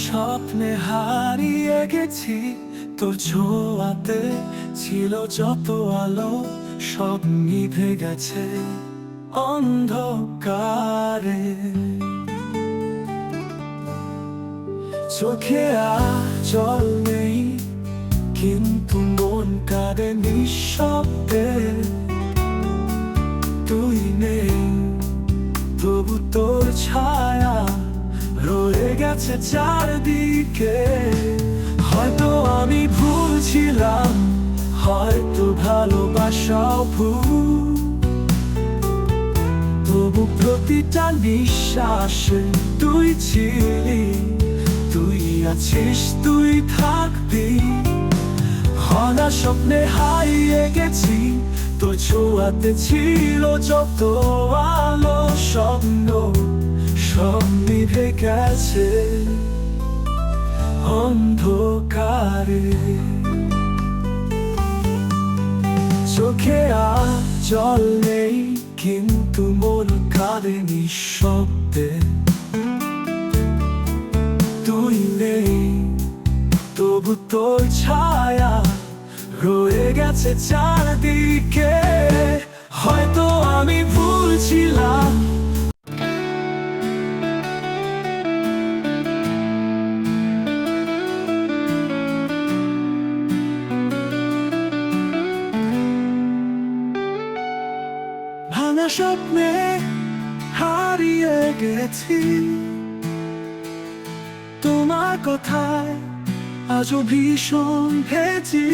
স্বপ্নে হারিয়ে গেছি, তোর ছোঁয়াতে ছিল যত আলো সব নিভে গেছে অন্ধকারে। চোখে আর জল নেই, কিন্তু মন কাঁদে নিঃশব্দে। তুই নেই, তবু তোর ছায়া রয়ে গেছে চারদিকে। হয়তো আমি ভুল ছিলাম, হয়তো ভালোবাসাও ভুল, তবু প্রতিটা নিঃশ্বাসে তুই ছিলি, তুই আছিস, তুই থাকবি। হনা স্বপ্নে হারিয়ে গেছি, তোর ছোঁয়াতে ছিল যত আলো স্বপ্ন সব নিভে গেছে অন্ধকারে। চোখে আর জল নেই, কিন্তু মন কাঁদে নিঃশব্দে। তুই নেই, তবু তোর ছায়া রয়ে গেছে চারদিকে। হয়তো আমি ভুল ছিলাম। ভাঙা স্বপ্নে হারিয়ে গেছি, তোমার কথায় আজও ভীষণ ভেজি।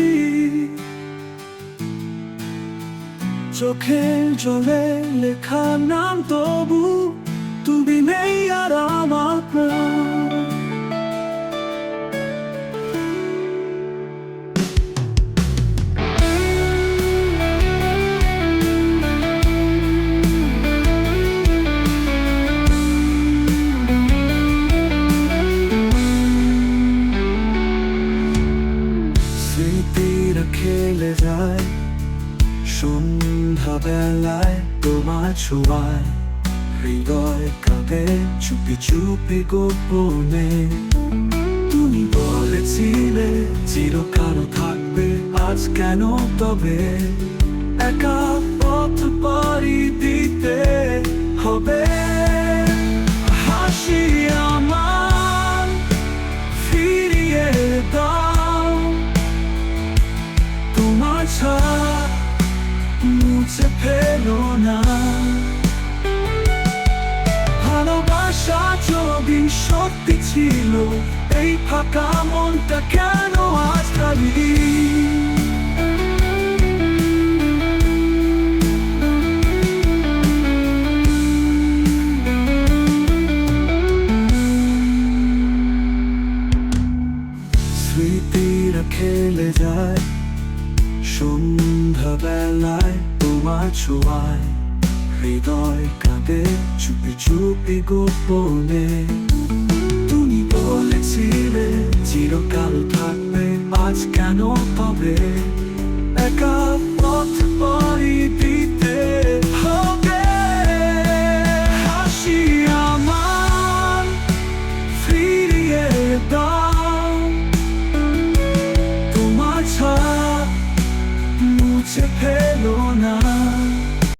চোখের জলে লেখা নাম, তবু তুমি নেই আর আমার প্রাণ। স্মৃতিরা খেলে যায় সন্ধ্যা বেলায়, তোমার ছোঁয়ায় হৃদয় কাঁদে চুপি চুপি গোপনে। তুমি বলেছিলে চিরকাল থাকবে, আজ কেন তবে একা পথ পাড়ি দিতে হবে? হাসি আমার ফিরিয়ে দাও, তোমার ছায়া মুছে ফেলো না। ভালোবাসা যদি সত্যি ছিল, এই ফাঁকা মনটা কেন আজ খালি? স্মৃতিরা খেলে যায় সন্ধ্যা বেলায়, তোমার ছোঁয়ায় হৃদয় কাঁদে চুপি চুপি গোপনে। তুমি বলেছিলে চিরকাল থাকবে, আজ কেন তবে একা পথ পাড়ি দিতে হবে? হাসি আমার ফিরিয়ে দাও, তোমার ছায়া মুছে ফেলো না।